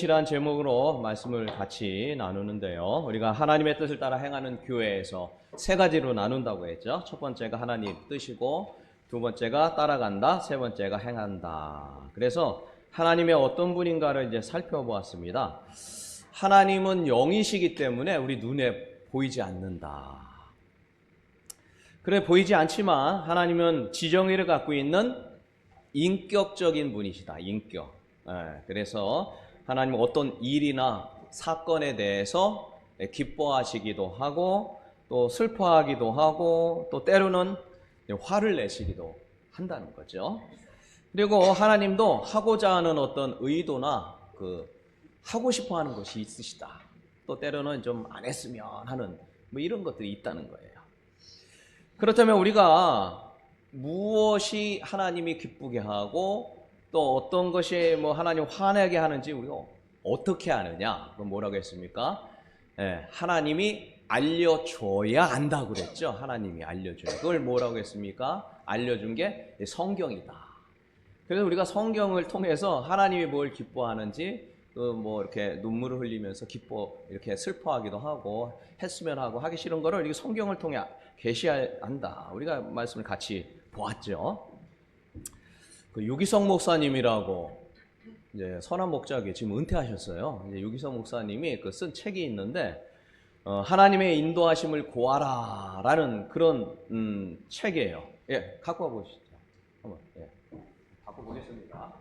이란 제목으로 말씀을 같이 나누는데요. 우리가 하나님의 뜻을 따라 행하는 교회에서 세 가지로 나눈다고 했죠. 첫 번째가 하나님 뜻이고, 두 번째가 따라간다, 세 번째가 행한다. 그래서 하나님의 어떤 분인가를 이제 살펴보았습니다. 하나님은 영이시기 때문에 우리 눈에 보이지 않는다. 그래 보이지 않지만 하나님은 지정의를 갖고 있는 인격적인 분이시다. 인격. 그래서 하나님은 어떤 일이나 사건에 대해서 기뻐하시기도 하고 또 슬퍼하기도 하고 또 때로는 화를 내시기도 한다는 거죠. 그리고 하나님도 하고자 하는 어떤 의도나 하고 싶어 하는 것이 있으시다. 또 때로는 좀 안 했으면 하는 이런 것들이 있다는 거예요. 그렇다면 우리가 무엇이 하나님이 기쁘게 하고 또 어떤 것이 하나님 화내게 하는지 우리가 어떻게 아느냐? 그럼 뭐라고 했습니까? 하나님이 알려줘야 안다고 그랬죠. 하나님이 알려줘야. 그걸 뭐라고 했습니까? 알려준 게 성경이다. 그래서 우리가 성경을 통해서 하나님이 뭘 기뻐하는지 이렇게 눈물을 흘리면서 이렇게 슬퍼하기도 하고 했으면 하고 하기 싫은 거를 이렇게 성경을 통해 계시한다. 우리가 말씀을 같이 보았죠. 유기성 목사님이라고 이제 선한 목자에게 지금 은퇴하셨어요. 이제 유기성 목사님이 쓴 책이 있는데 하나님의 인도하심을 구하라라는 그런 책이에요. 예, 갖고 와 보시죠. 한번 갖고 보겠습니다.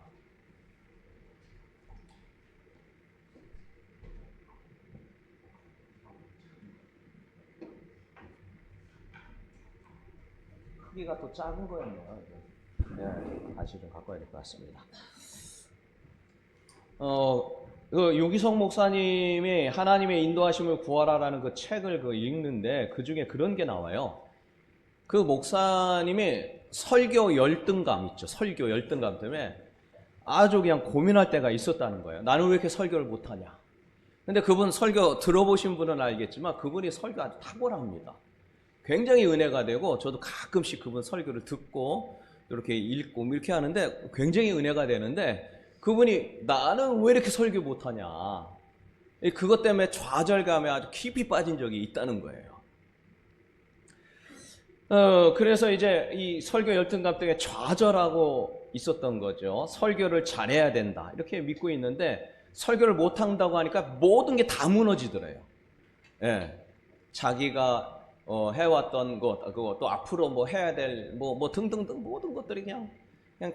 크기가 또 작은 거였네요. 다시 좀 갖고 와야 될 것 같습니다. 유기성 목사님이 하나님의 인도하심을 구하라라는 그 책을 읽는데 그 중에 그런 게 나와요. 그 목사님이 설교 열등감 있죠. 설교 열등감 때문에 아주 그냥 고민할 때가 있었다는 거예요. 나는 왜 이렇게 설교를 못하냐. 근데 그분 설교 들어보신 분은 알겠지만 그분이 설교 아주 탁월합니다. 굉장히 은혜가 되고 저도 가끔씩 그분 설교를 듣고 이렇게 읽고 이렇게 하는데 굉장히 은혜가 되는데 그분이 나는 왜 이렇게 설교 못하냐. 그것 때문에 좌절감에 아주 깊이 빠진 적이 있다는 거예요. 그래서 이제 이 설교 열등감 때문에 좌절하고 있었던 거죠. 설교를 잘해야 된다. 이렇게 믿고 있는데 설교를 못한다고 하니까 모든 게 다 무너지더래요. 자기가 해왔던 것, 그거 또 앞으로 해야 될 등등등 모든 것들이 그냥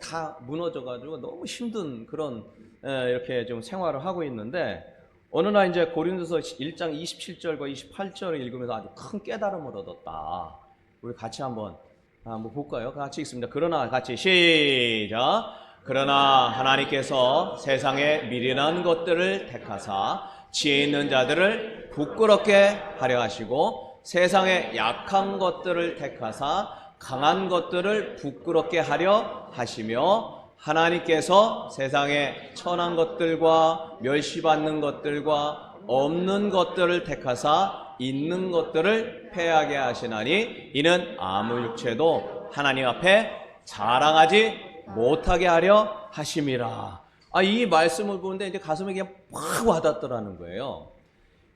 다 무너져가지고 너무 힘든 그런 이렇게 좀 생활을 하고 있는데 어느 날 이제 고린도서 1장 27절과 28절을 읽으면서 아주 큰 깨달음을 얻었다. 우리 같이 한번 볼까요? 같이 읽습니다. 그러나 같이 시작. 그러나 하나님께서 세상의 미련한 것들을 택하사 지혜 있는 자들을 부끄럽게 하려 하시고 세상의 약한 것들을 택하사 강한 것들을 부끄럽게 하려 하시며 하나님께서 세상의 천한 것들과 멸시받는 것들과 없는 것들을 택하사 있는 것들을 패하게 하시나니 이는 아무 육체도 하나님 앞에 자랑하지 못하게 하려 하심이라. 이 말씀을 보는데 이제 가슴에 그냥 팍 와닿더라는 거예요.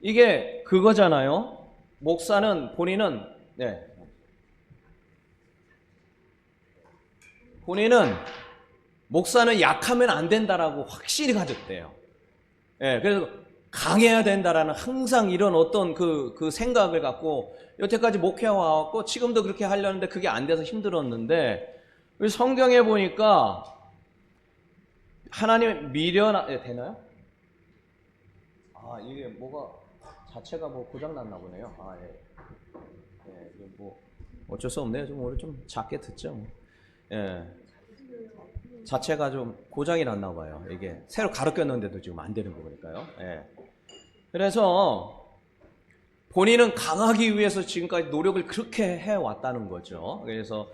이게 그거잖아요. 목사는 본인은 목사는 약하면 안 된다라고 확실히 가졌대요. 그래서 강해야 된다라는 항상 이런 어떤 그 생각을 갖고 여태까지 목회와왔고 지금도 그렇게 하려는데 그게 안 돼서 힘들었는데 성경에 보니까 하나님의 되나요? 이게 자체가 고장 났나 보네요. 이게 어쩔 수 없네요. 좀 작게 듣죠. 자체가 좀 고장이 났나 봐요. 이게 새로 갈아 꼈는데도 지금 안 되는 거 보니까요. 그래서 본인은 강하기 위해서 지금까지 노력을 그렇게 해왔다는 거죠. 그래서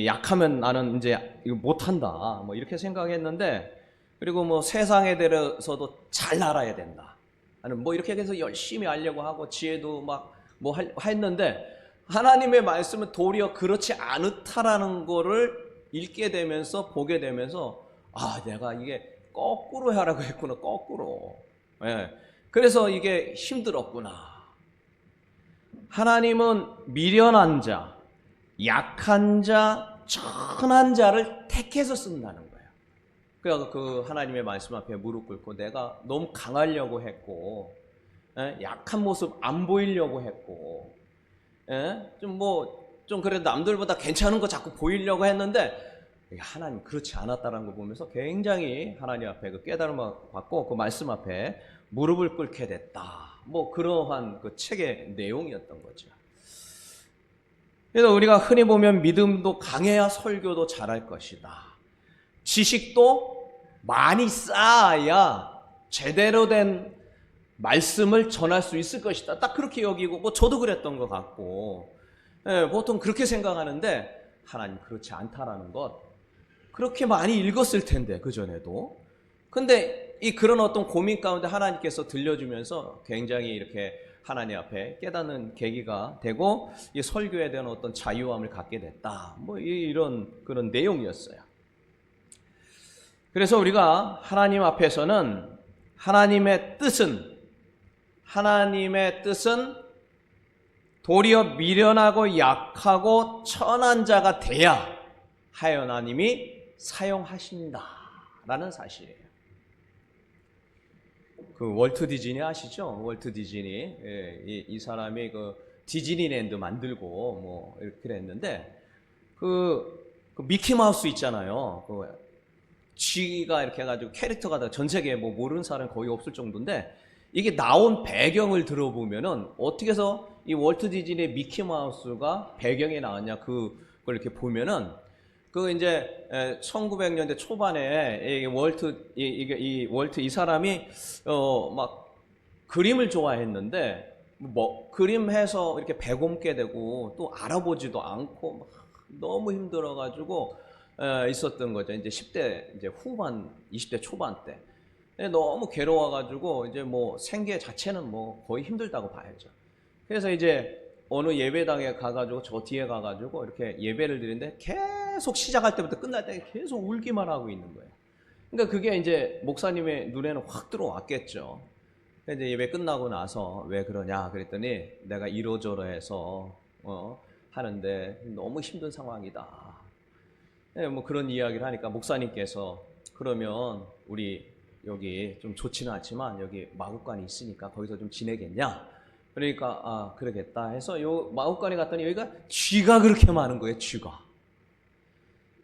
약하면 나는 이제 이거 못한다. 이렇게 생각했는데 그리고 세상에 대해서도 잘 알아야 된다. 이렇게 해서 열심히 알려고 하고 지혜도 했는데 하나님의 말씀은 도리어 그렇지 않다라는 거를 읽게 되면서 보게 되면서 내가 이게 거꾸로 하라고 했구나. 거꾸로 예. 그래서 이게 힘들었구나. 하나님은 미련한 자, 약한 자, 천한 자를 택해서 쓴다는 거예요. 그래서 그 하나님의 말씀 앞에 무릎 꿇고 내가 너무 강하려고 했고, 약한 모습 안 보이려고 했고, 좀 그래도 남들보다 괜찮은 거 자꾸 보이려고 했는데 하나님 그렇지 않았다는 거 보면서 굉장히 하나님 앞에 그 깨달음을 받고 그 말씀 앞에 무릎을 꿇게 됐다. 뭐 그러한 그 책의 내용이었던 거죠. 그래서 우리가 흔히 보면 믿음도 강해야 설교도 잘할 것이다. 지식도 많이 쌓아야 제대로 된 말씀을 전할 수 있을 것이다. 딱 그렇게 여기고, 뭐 저도 그랬던 것 같고, 보통 그렇게 생각하는데 하나님 그렇지 않다라는 것, 그렇게 많이 읽었을 텐데 그전에도. 근데 이 그런 어떤 고민 가운데 하나님께서 들려주면서 굉장히 이렇게 하나님 앞에 깨닫는 계기가 되고 이 설교에 대한 어떤 자유함을 갖게 됐다. 뭐 이런 그런 내용이었어요. 그래서 우리가 하나님 앞에서는 하나님의 뜻은 도리어 미련하고 약하고 천한 자가 돼야 하나님이 사용하신다라는 사실이에요. 그 월트 디즈니 아시죠? 월트 디즈니. 이 사람이 그 디즈니랜드 만들고 뭐 이렇게 했는데 그 미키마우스 있잖아요. 그 쥐가 이렇게 해가지고 캐릭터가 다 전 세계에 뭐 모르는 사람 거의 없을 정도인데 이게 나온 배경을 들어보면은 어떻게 해서 이 월트 디즈니의 미키마우스가 배경에 나왔냐 그걸 이렇게 보면은 그 이제 1900년대 초반에 이 사람이 막 그림을 좋아했는데 뭐 그림해서 이렇게 배곰게 되고 또 알아보지도 않고 막 너무 힘들어가지고 있었던 거죠. 이제 10대 이제 후반, 20대 초반 때 너무 괴로워가지고 이제 뭐 생계 자체는 뭐 거의 힘들다고 봐야죠. 그래서 이제 어느 예배당에 가가지고 저 뒤에 가가지고 이렇게 예배를 드리는데 계속 시작할 때부터 끝날 때 계속 울기만 하고 있는 거예요. 그러니까 그게 이제 목사님의 눈에는 확 들어왔겠죠. 이제 예배 끝나고 나서 왜 그러냐 그랬더니 내가 이러저러해서 하는데 너무 힘든 상황이다. 뭐 그런 이야기를 하니까 목사님께서 그러면 우리 여기 좀 좋지는 않지만 여기 마구간이 있으니까 거기서 좀 지내겠냐? 그러니까 그러겠다 해서 요 마구간에 갔더니 여기가 쥐가 그렇게 많은 거예요. 쥐가.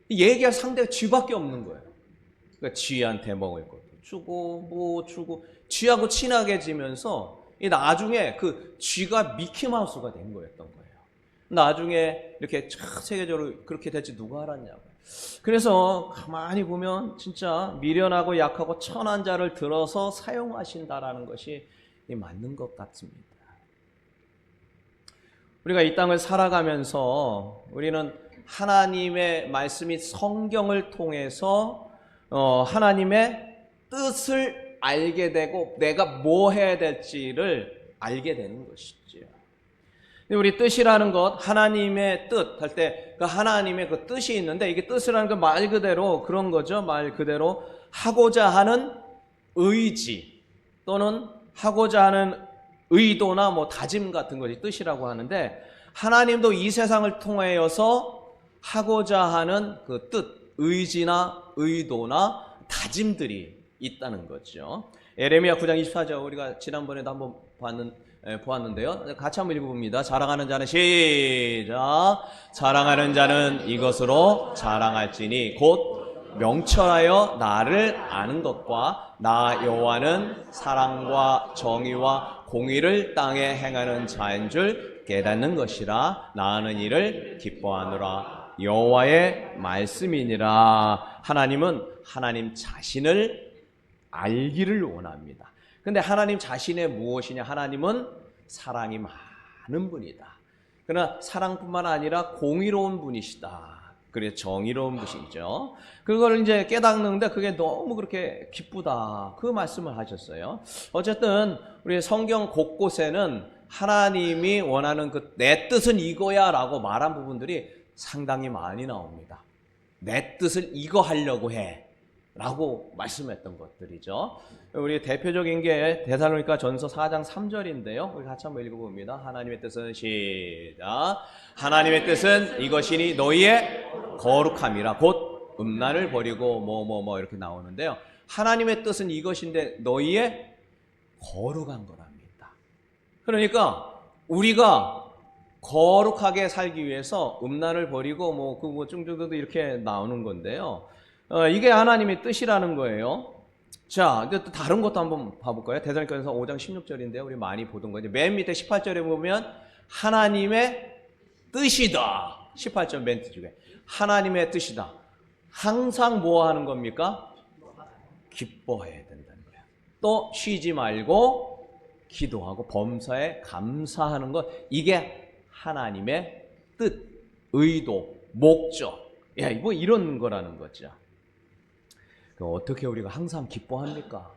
얘기할 상대가 쥐밖에 없는 거예요. 그러니까 쥐한테 먹을 것도 주고 뭐 주고 쥐하고 친하게 지면서 나중에 그 쥐가 미키마우스가 된 거였던 거예요. 나중에 이렇게 세계적으로 그렇게 될지 누가 알았냐고. 그래서 가만히 보면 진짜 미련하고 약하고 천한 자를 들어서 사용하신다라는 것이 맞는 것 같습니다. 우리가 이 땅을 살아가면서 우리는 하나님의 말씀이 성경을 통해서 하나님의 뜻을 알게 되고 내가 뭐 해야 될지를 알게 되는 것이죠. 우리 뜻이라는 것, 하나님의 뜻 할 때 그 하나님의 그 뜻이 있는데 이게 뜻이라는 건 말 그대로 그런 거죠. 말 그대로 하고자 하는 의지 또는 하고자 하는 의도나 뭐 다짐 같은 것이 뜻이라고 하는데 하나님도 이 세상을 통하여서 하고자 하는 그 뜻, 의지나 의도나 다짐들이 있다는 거죠. 에레미야 9장 24절 우리가 지난번에도 한번 보았는데요. 같이 한번 읽어봅니다. 자랑하는 자는 시작. 자랑하는 자는 이것으로 자랑할지니 곧 명철하여 나를 아는 것과 나 여호와는 사랑과 정의와 공의를 땅에 행하는 자인 줄 깨닫는 것이라. 나는 이를 기뻐하노라. 여호와의 말씀이니라. 하나님은 하나님 자신을 알기를 원합니다. 근데 하나님 자신의 무엇이냐? 하나님은 사랑이 많은 분이다. 그러나 사랑뿐만 아니라 공의로운 분이시다. 그래 정의로운 분이죠. 그걸 이제 깨닫는데 그게 너무 그렇게 기쁘다. 그 말씀을 하셨어요. 어쨌든 우리 성경 곳곳에는 하나님이 원하는 그 내 뜻은 이거야라고 말한 부분들이 상당히 많이 나옵니다. 내 뜻을 이거 하려고 해. 라고 말씀했던 것들이죠. 우리 대표적인 게 데살로니가 전서 4장 3절인데요. 우리 같이 한번 읽어봅니다. 하나님의 뜻은 시작. 하나님의 뜻은 이것이니 너희의 거룩함이라. 곧 음란을 버리고 이렇게 나오는데요. 하나님의 뜻은 이것인데 너희의 거룩한 거랍니다. 그러니까 우리가 거룩하게 살기 위해서 음란을 버리고 쭉쭉쭉 이렇게 나오는 건데요. 이게 하나님의 뜻이라는 거예요. 자, 근데 또 다른 것도 한번 봐볼까요? 데살로니가전서 5장 16절인데요. 우리 많이 보던 거죠. 맨 밑에 18절에 보면 하나님의 뜻이다. 18절 멘트 중에 하나님의 뜻이다. 항상 뭐 하는 겁니까? 기뻐해야 된다는 거예요. 또 쉬지 말고 기도하고 범사에 감사하는 것. 이게 하나님의 뜻, 의도, 목적. 뭐 이런 거라는 거죠. 어떻게 우리가 항상 기뻐합니까?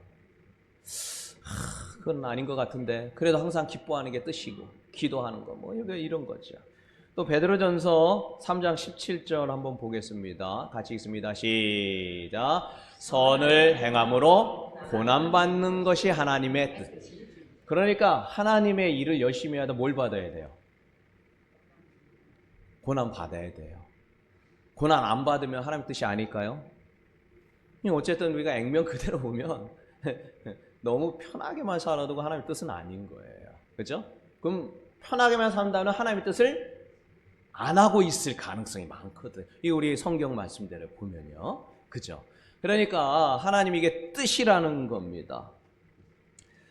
그건 아닌 것 같은데 그래도 항상 기뻐하는 게 뜻이고 기도하는 거 이런 거죠. 또 베드로전서 3장 17절 한번 보겠습니다. 같이 읽습니다. 시작. 선을 행함으로 고난받는 것이 하나님의 뜻. 그러니까 하나님의 일을 열심히 하다 뭘 받아야 돼요? 고난 받아야 돼요. 고난 안 받으면 하나님 뜻이 아닐까요? 어쨌든 우리가 액면 그대로 보면 너무 편하게만 살아도 하나님의 뜻은 아닌 거예요. 그렇죠? 그럼 편하게만 산다면 하나님의 뜻을 안 하고 있을 가능성이 많거든. 이 우리 성경 말씀대로 보면요. 그죠? 그러니까 하나님 이게 뜻이라는 겁니다.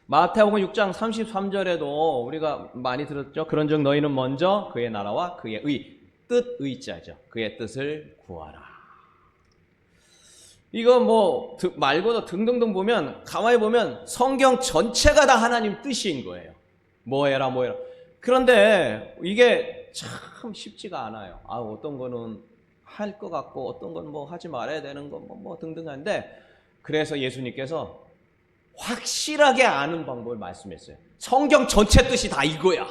마태복음 6장 33절에도 우리가 많이 들었죠. 그런즉 너희는 먼저 그의 나라와 그의 뜻 의자죠. 그의 뜻을 구하라. 이거 말고도 등등등 보면 가만히 보면 성경 전체가 다 하나님 뜻인 거예요. 뭐 해라. 그런데 이게 참 쉽지가 않아요. 어떤 거는 할 것 같고 어떤 건 하지 말아야 되는 거 등등한데 그래서 예수님께서 확실하게 아는 방법을 말씀했어요. 성경 전체 뜻이 다 이거야.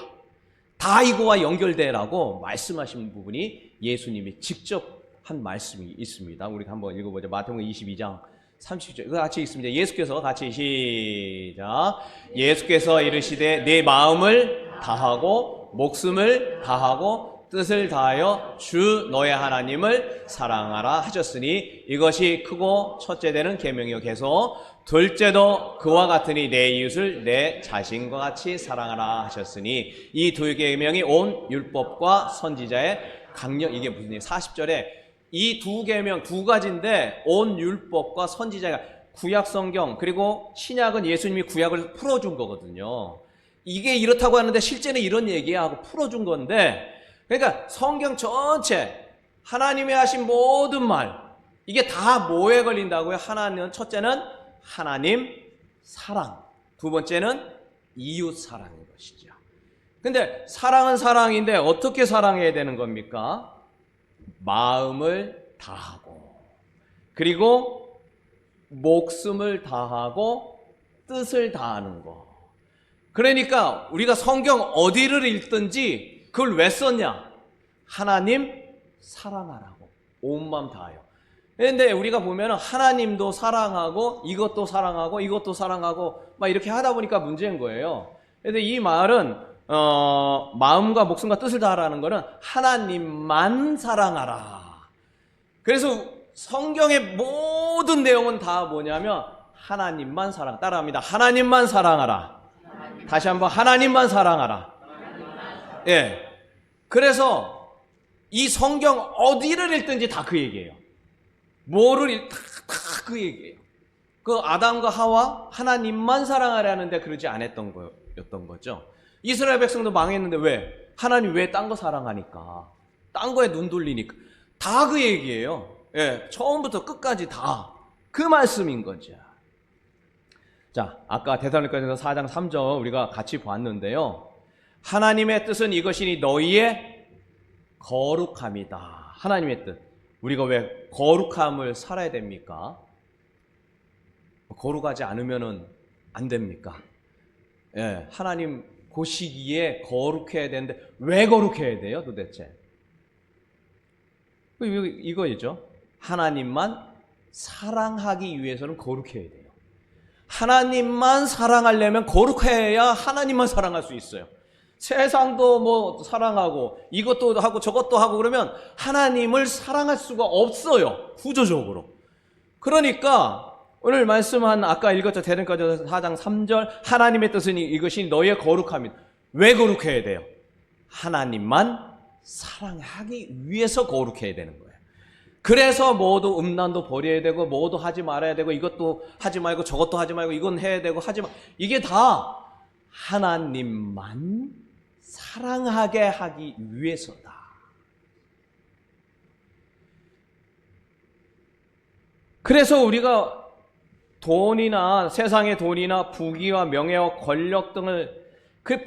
다 이거와 연결되라고 말씀하신 부분이 예수님이 직접 한 말씀이 있습니다. 우리 한번 읽어보죠. 마태복음 22장 30절. 이거 같이 읽습니다. 예수께서 같이 시작. 예수께서 이르시되 내 마음을 다하고 목숨을 다하고 뜻을 다하여 주 너의 하나님을 사랑하라 하셨으니 이것이 크고 첫째 되는 계명이요 계속 둘째도 그와 같으니 내 이웃을 내 자신과 같이 사랑하라 하셨으니 이 두 계명이 온 율법과 선지자의 강력. 이게 무슨 얘기예요? 40절에 이 두 계명 두 가지인데 온 율법과 선지자가 구약 성경 그리고 신약은 예수님이 구약을 풀어준 거거든요. 이게 이렇다고 하는데 실제는 이런 얘기야 하고 풀어준 건데 그러니까 성경 전체 하나님이 하신 모든 말 이게 다 뭐에 걸린다고요? 하나는 첫째는 하나님 사랑, 두 번째는 이웃 사랑인 것이죠. 근데 사랑은 사랑인데 어떻게 사랑해야 되는 겁니까? 마음을 다하고 그리고 목숨을 다하고 뜻을 다하는 거. 그러니까 우리가 성경 어디를 읽든지 그걸 왜 썼냐? 하나님 사랑하라고 온 마음 다하여. 그런데 우리가 보면 하나님도 사랑하고 이것도 사랑하고 이것도 사랑하고 막 이렇게 하다 보니까 문제인 거예요. 그런데 이 말은 마음과 목숨과 뜻을 다하라는 거는 하나님만 사랑하라. 그래서 성경의 모든 내용은 다 뭐냐면 하나님만 사랑. 따라합니다. 하나님만 사랑하라. 다시 한번 하나님만 사랑하라. 예. 그래서 이 성경 어디를 읽든지 다 그 얘기예요. 뭐를 다 그 얘기예요. 그 아담과 하와 하나님만 사랑하라는데 그러지 않았던 거였던 거죠. 이스라엘 백성도 망했는데 왜? 하나님 왜 딴 거 사랑하니까. 딴 거에 눈 돌리니까. 다 그 얘기예요. 예, 처음부터 끝까지 다 그 말씀인 거죠. 자, 아까 데살로니가전서 4장 3절 우리가 같이 봤는데요. 하나님의 뜻은 이것이니 너희의 거룩함이다. 하나님의 뜻. 우리가 왜 거룩함을 살아야 됩니까? 거룩하지 않으면 안 됩니까? 예, 하나님 보시기에 거룩해야 되는데 왜 거룩해야 돼요 도대체? 이거이죠. 하나님만 사랑하기 위해서는 거룩해야 돼요. 하나님만 사랑하려면 거룩해야 하나님만 사랑할 수 있어요. 세상도 뭐 사랑하고 이것도 하고 저것도 하고 그러면 하나님을 사랑할 수가 없어요. 구조적으로. 그러니까 오늘 말씀한 아까 읽었죠. 데살로니가서 4장 3절 하나님의 뜻은 이것이 너의 거룩함이다. 왜 거룩해야 돼요? 하나님만 사랑하기 위해서 거룩해야 되는 거예요. 그래서 뭐도 음란도 버려야 되고 뭐도 하지 말아야 되고 이것도 하지 말고 저것도 하지 말고 이건 해야 되고 하지 마. 이게 다 하나님만 사랑하게 하기 위해서다. 그래서 우리가 돈이나 세상의 돈이나 부귀와 명예와 권력 등을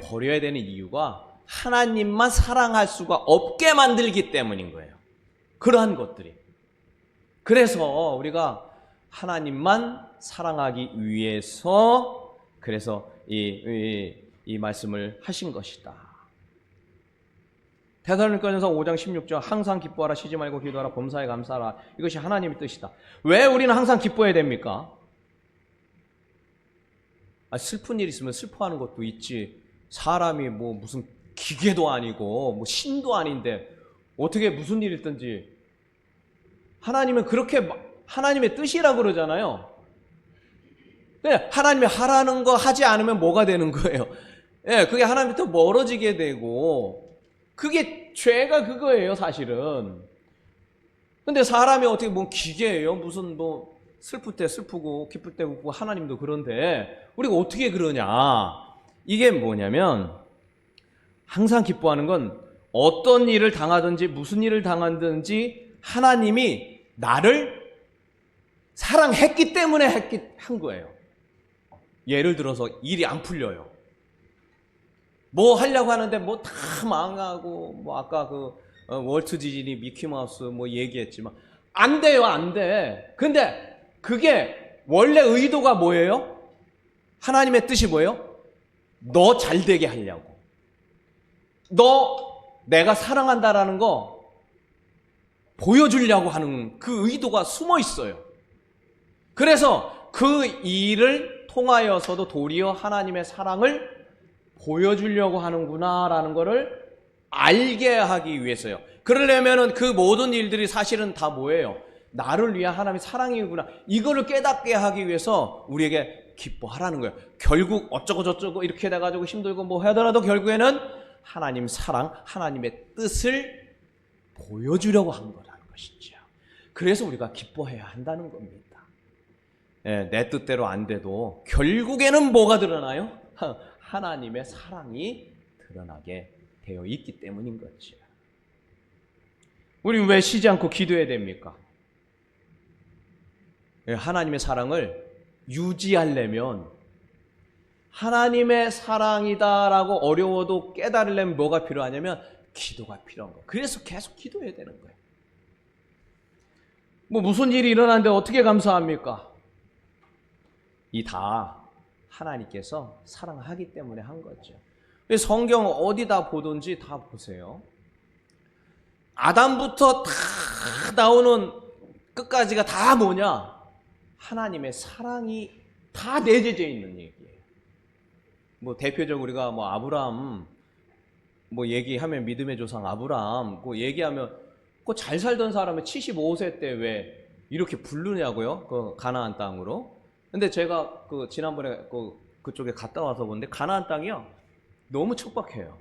버려야 되는 이유가 하나님만 사랑할 수가 없게 만들기 때문인 거예요. 그러한 것들이. 그래서 우리가 하나님만 사랑하기 위해서 그래서 이 말씀을 하신 것이다. 데살로니가전서 5장 16절 항상 기뻐하라 쉬지 말고 기도하라 범사에 감사하라 이것이 하나님의 뜻이다. 왜 우리는 항상 기뻐해야 됩니까? 슬픈 일 있으면 슬퍼하는 것도 있지. 사람이 뭐 무슨 기계도 아니고 뭐 신도 아닌데 어떻게 무슨 일이 있든지 하나님은 그렇게 하나님의 뜻이라고 그러잖아요. 하나님이 하라는 거 하지 않으면 뭐가 되는 거예요? 그게 하나님부터 멀어지게 되고 그게 죄가 그거예요, 사실은. 근데 사람이 어떻게 뭐 기계예요? 무슨 뭐 슬플 때 슬프고 기쁠 때 기쁘고 하나님도 그런데 우리가 어떻게 그러냐? 이게 뭐냐면 항상 기뻐하는 건 어떤 일을 당하든지 무슨 일을 당하든지 하나님이 나를 사랑했기 때문에 한 거예요. 예를 들어서 일이 안 풀려요. 뭐 하려고 하는데 뭐 다 망하고 뭐 아까 월트 디즈니 미키마우스 뭐 얘기했지만 안 돼요, 안 돼. 근데 그게 원래 의도가 뭐예요? 하나님의 뜻이 뭐예요? 너 잘 되게 하려고. 너 내가 사랑한다라는 거 보여주려고 하는 그 의도가 숨어 있어요. 그래서 그 일을 통하여서도 도리어 하나님의 사랑을 보여주려고 하는구나라는 거를 알게 하기 위해서요. 그러려면은 그 모든 일들이 사실은 다 뭐예요? 나를 위한 하나님의 사랑이구나. 이거를 깨닫게 하기 위해서 우리에게 기뻐하라는 거예요. 결국 어쩌고 저쩌고 이렇게 돼가지고 힘들고 뭐 하더라도 결국에는 하나님 사랑, 하나님의 뜻을 보여주려고 한 거라는 것이죠. 그래서 우리가 기뻐해야 한다는 겁니다. 내 뜻대로 안 돼도 결국에는 뭐가 드러나요? 하나님의 사랑이 드러나게 되어 있기 때문인 거죠. 우리 왜 쉬지 않고 기도해야 됩니까? 하나님의 사랑을 유지하려면 하나님의 사랑이다라고 어려워도 깨달으려면 뭐가 필요하냐면 기도가 필요한 거예요. 그래서 계속 기도해야 되는 거예요. 뭐 무슨 일이 일어나는데 어떻게 감사합니까? 이 다 하나님께서 사랑하기 때문에 한 거죠. 성경 어디다 보든지 다 보세요. 아담부터 다 나오는 끝까지가 다 뭐냐? 하나님의 사랑이 다 내재져 있는 얘기예요. 뭐 대표적으로 우리가 뭐 아브라함 뭐 얘기하면 믿음의 조상 아브라함 그 얘기하면 그 잘 살던 사람을 75세 때 왜 이렇게 부르냐고요? 그 가나안 땅으로. 근데 제가 그 지난번에 그쪽에 갔다 와서 보는데 가나안 땅이요 너무 척박해요.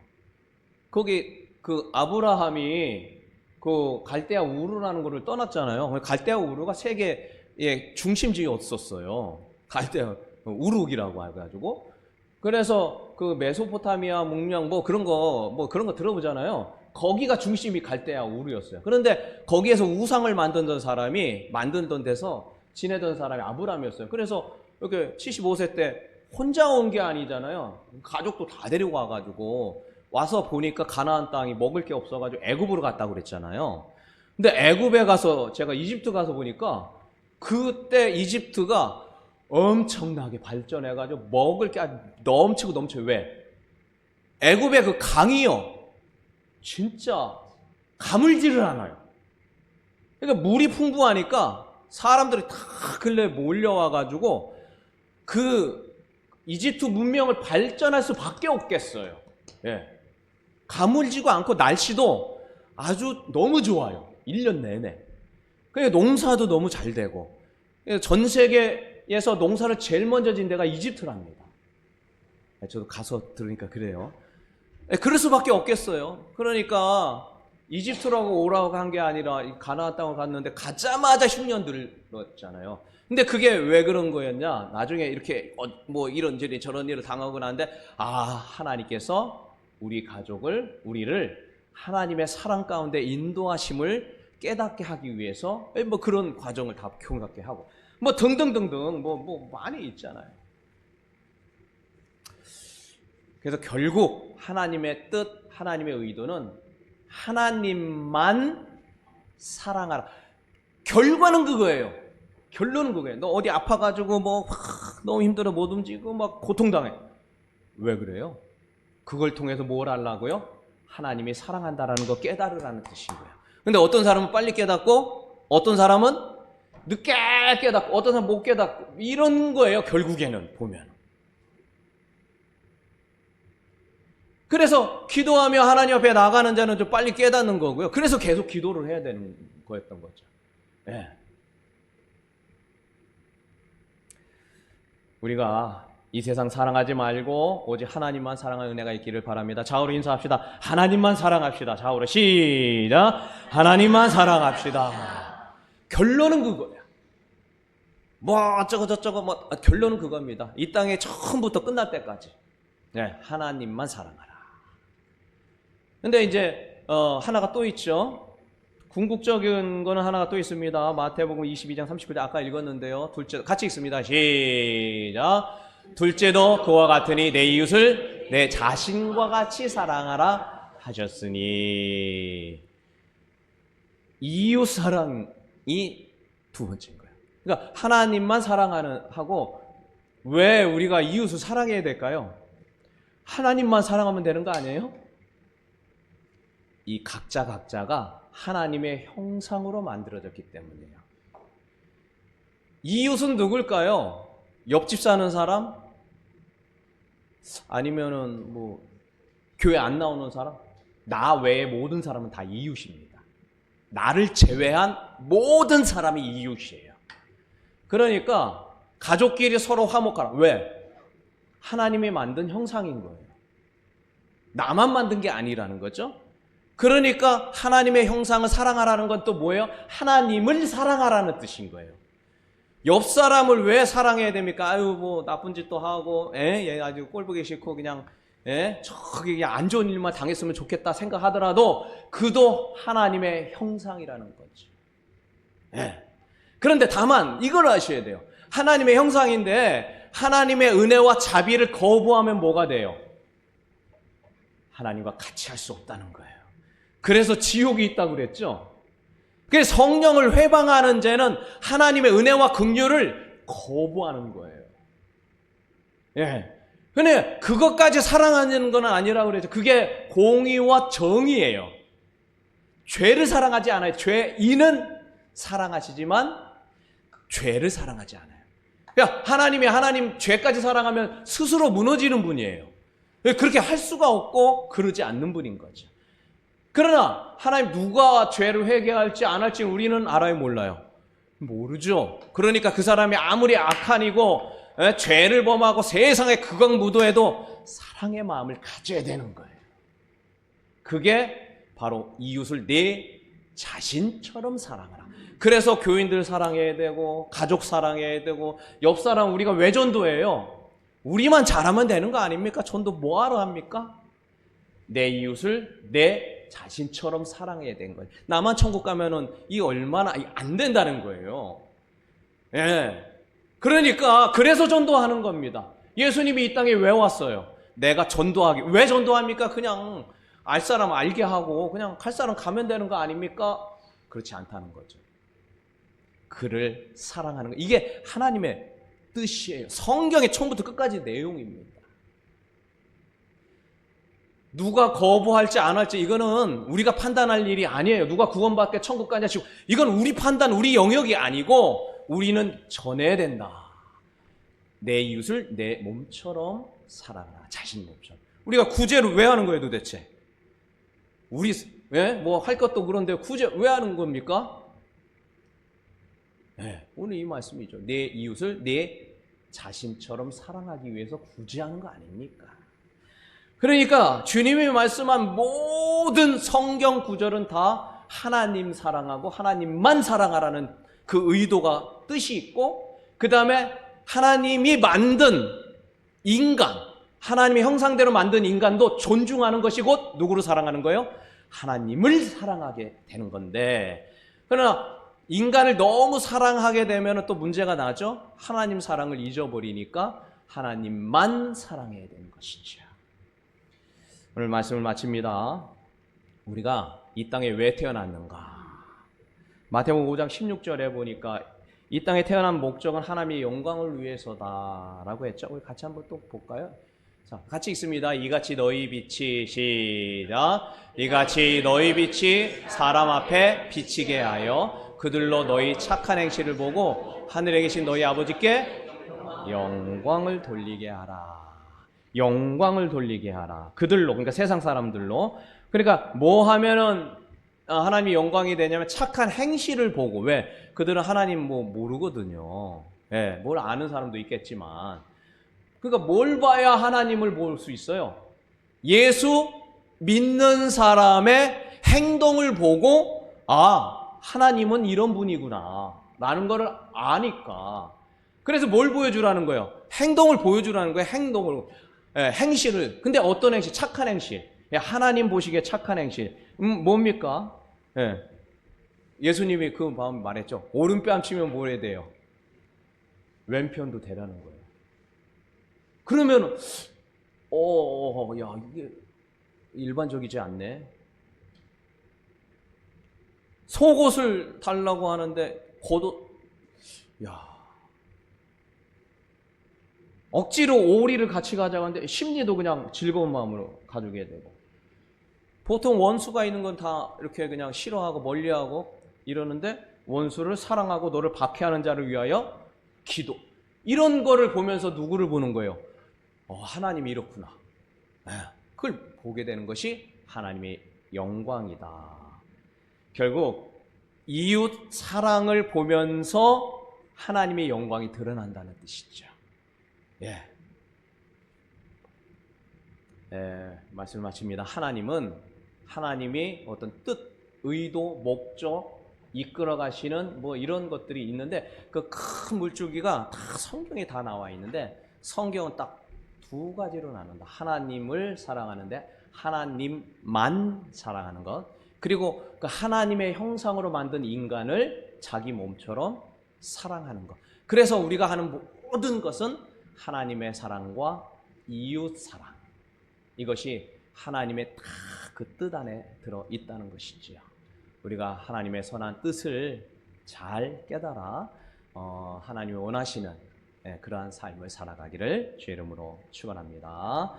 거기 그 아브라함이 그 갈대아 우르라는 거를 떠났잖아요. 갈대아 우르가 세계의 중심지였었어요. 갈대아 우르이라고 해가지고. 그래서 그 메소포타미아 문명 뭐 그런 거 들어보잖아요. 거기가 중심이 갈대아 우르였어요. 그런데 거기에서 우상을 만든 사람이 만들던 데서 지내던 사람이 아브라함이었어요. 그래서 이렇게 75세 때 혼자 온 게 아니잖아요. 가족도 다 데리고 와가지고 와서 보니까 가나안 땅이 먹을 게 없어가지고 애굽으로 갔다고 그랬잖아요. 근데 애굽에 가서 제가 이집트 가서 보니까 그때 이집트가 엄청나게 발전해가지고 먹을 게 넘치고 넘쳐요. 왜? 애굽의 그 강이요 진짜 가물지를 않아요. 그러니까 물이 풍부하니까 사람들이 다 근래 몰려와가지고 그 이집트 문명을 발전할 수밖에 없겠어요. 예. 가물지고 않고 날씨도 아주 너무 좋아요. 1년 내내. 그러니까 농사도 너무 잘 되고. 전 세계에서 농사를 제일 먼저 진 데가 이집트랍니다. 저도 가서 들으니까 그래요. 그럴 수밖에 없겠어요. 그러니까 이집트라고 오라고 한 게 아니라 가나안 땅을 갔는데 가자마자 흉년 들었잖아요. 근데 그게 왜 그런 거였냐? 나중에 이렇게 뭐 이런 일이 저런 일을 당하고 나는데 하나님께서 우리를 하나님의 사랑 가운데 인도하심을 깨닫게 하기 위해서 뭐 그런 과정을 다 경험하게 하고 뭐 등등등등 뭐 많이 있잖아요. 그래서 결국 하나님의 뜻, 하나님의 의도는 하나님만 사랑하라. 결과는 그거예요. 결론은 그거예요. 너 어디 아파가지고 뭐 너무 힘들어 못 움직이고 막 고통당해. 왜 그래요? 그걸 통해서 뭘 하려고요? 하나님이 사랑한다라는 거 깨달으라는 뜻인 거예요. 근데 어떤 사람은 빨리 깨닫고 어떤 사람은 늦게 깨닫고 어떤 사람은 못 깨닫고 이런 거예요. 결국에는 보면. 그래서 기도하며 하나님 앞에 나가는 자는 좀 빨리 깨닫는 거고요. 그래서 계속 기도를 해야 되는 거였던 거죠. 예. 우리가 이 세상 사랑하지 말고 오직 하나님만 사랑하는 은혜가 있기를 바랍니다. 좌우로 인사합시다. 하나님만 사랑합시다. 좌우로 시작. 하나님만 사랑합시다. 결론은 그거야. 뭐 어쩌고 저쩌고 뭐 결론은 그겁니다. 이 땅에 처음부터 끝날 때까지 하나님만 사랑하라. 근데 이제 하나가 또 있죠. 궁극적인 거는 하나가 또 있습니다. 마태복음 22장 39절 아까 읽었는데요. 둘째 같이 읽습니다. 시작. 둘째도 그와 같으니 내 이웃을 내 자신과 같이 사랑하라 하셨으니 이웃 사랑이 두 번째인 거예요. 그러니까 하나님만 하고 왜 우리가 이웃을 사랑해야 될까요? 하나님만 사랑하면 되는 거 아니에요? 이 각자가 하나님의 형상으로 만들어졌기 때문이에요. 이웃은 누굴까요? 옆집 사는 사람? 아니면은 뭐 교회 안 나오는 사람? 나 외의 모든 사람은 다 이웃입니다. 나를 제외한 모든 사람이 이웃이에요. 그러니까 가족끼리 서로 화목하라. 왜? 하나님이 만든 형상인 거예요. 나만 만든 게 아니라는 거죠. 그러니까 하나님의 형상을 사랑하라는 건 또 뭐예요? 하나님을 사랑하라는 뜻인 거예요. 옆 사람을 왜 사랑해야 됩니까? 아유 뭐 나쁜 짓도 하고 얘 아주 꼴보기 싫고 그냥 저기 그냥 안 좋은 일만 당했으면 좋겠다 생각하더라도 그도 하나님의 형상이라는 거죠. 그런데 다만 이걸 아셔야 돼요. 하나님의 형상인데 하나님의 은혜와 자비를 거부하면 뭐가 돼요? 하나님과 같이 할 수 없다는 거예요. 그래서 지옥이 있다고 그랬죠. 그래서 성령을 회방하는 죄는 하나님의 은혜와 긍휼을 거부하는 거예요. 근데 그것까지 사랑하는 건 아니라고 그랬죠. 그게 공의와 정의예요. 죄를 사랑하지 않아요. 죄인은 사랑하시지만 죄를 사랑하지 않아요. 그러니까 하나님 죄까지 사랑하면 스스로 무너지는 분이에요. 그렇게 할 수가 없고 그러지 않는 분인 거죠. 그러나 하나님 누가 죄를 회개할지 안 할지 우리는 알아요, 몰라요? 모르죠. 그러니까 그 사람이 아무리 악한이고 죄를 범하고 세상에 극악무도해도 사랑의 마음을 가져야 되는 거예요. 그게 바로 이웃을 내 자신처럼 사랑하라. 그래서 교인들 사랑해야 되고 가족 사랑해야 되고 옆 사람 우리가 왜 전도해요? 우리만 잘하면 되는 거 아닙니까? 전도 뭐하러 합니까? 내 이웃을 내 자신처럼 사랑해야 되는 거예요. 나만 천국 가면은 이 얼마나 안 된다는 거예요. 그러니까 그래서 전도하는 겁니다. 예수님이 이 땅에 왜 왔어요? 내가 전도하기. 왜 전도합니까? 그냥 알 사람 알게 하고 그냥 갈 사람 가면 되는 거 아닙니까? 그렇지 않다는 거죠. 그를 사랑하는 거. 이게 하나님의 뜻이에요. 성경의 처음부터 끝까지 내용입니다. 누가 거부할지 안 할지 이거는 우리가 판단할 일이 아니에요. 누가 구원받게 천국 가냐 치고 이건 우리 판단, 우리 영역이 아니고 우리는 전해야 된다. 내 이웃을 내 몸처럼 사랑하라. 자신 몸처럼. 우리가 구제를 왜 하는 거예요 도대체? 우리 뭐 할 것도 그런데 구제 왜 하는 겁니까? 오늘 이 말씀이죠. 내 이웃을 내 자신처럼 사랑하기 위해서 구제하는 거 아닙니까? 그러니까 주님이 말씀한 모든 성경 구절은 다 하나님 사랑하고 하나님만 사랑하라는 그 의도가 뜻이 있고, 그 다음에 하나님이 만든 인간, 하나님의 형상대로 만든 인간도 존중하는 것이 곧 누구를 사랑하는 거예요? 하나님을 사랑하게 되는 건데, 그러나 인간을 너무 사랑하게 되면 또 문제가 나죠. 하나님 사랑을 잊어버리니까 하나님만 사랑해야 되는 것이죠. 오늘 말씀을 마칩니다. 우리가 이 땅에 왜 태어났는가? 마태복음 5장 16절에 보니까 이 땅에 태어난 목적은 하나님의 영광을 위해서다라고 했죠. 우리 같이 한번 또 볼까요? 자, 같이 읽습니다. 이같이 너희 빛이 시작. 이같이 너희 빛이 사람 앞에 비치게 하여 그들로 너희 착한 행실을 보고 하늘에 계신 너희 아버지께 영광을 돌리게 하라. 영광을 돌리게 하라. 그들로, 그러니까 세상 사람들로. 그러니까 뭐 하면은 하나님이 영광이 되냐면 착한 행실을 보고. 왜? 그들은 하나님 뭐 모르거든요. 뭘 아는 사람도 있겠지만. 그러니까 뭘 봐야 하나님을 볼 수 있어요? 예수 믿는 사람의 행동을 보고 하나님은 이런 분이구나 라는 거를 아니까. 그래서 뭘 보여주라는 거예요? 행동을 보여주라는 거예요. 행동을. 행실을. 근데 어떤 행실? 착한 행실. 하나님 보시기에 착한 행실. 뭡니까? 예수님이 그 마음 말했죠. 오른뺨 치면 뭐 해야 돼요? 왼편도 대라는 거예요. 그러면 야, 이게 일반적이지 않네. 속옷을 달라고 하는데 겉옷, 억지로 오리를 같이 가자고 하는데 심리도 그냥 즐거운 마음으로 가지게 되고, 보통 원수가 있는 건 다 이렇게 그냥 싫어하고 멀리하고 이러는데 원수를 사랑하고 너를 박해하는 자를 위하여 기도, 이런 거를 보면서 누구를 보는 거예요? 하나님이 이렇구나. 그걸 보게 되는 것이 하나님의 영광이다. 결국 이웃 사랑을 보면서 하나님의 영광이 드러난다는 뜻이죠. 말씀을 마칩니다. 하나님이 어떤 뜻, 의도, 목적, 이끌어 가시는 뭐 이런 것들이 있는데 그 큰 물줄기가 다 성경에 다 나와 있는데 성경은 딱 두 가지로 나눈다. 하나님을 사랑하는데 하나님만 사랑하는 것, 그리고 그 하나님의 형상으로 만든 인간을 자기 몸처럼 사랑하는 것. 그래서 우리가 하는 모든 것은 하나님의 사랑과 이웃 사랑, 이것이 하나님의 다 그 뜻 안에 들어 있다는 것이지요. 우리가 하나님의 선한 뜻을 잘 깨달아 하나님이 원하시는 그러한 삶을 살아가기를 주의 이름으로 축원합니다.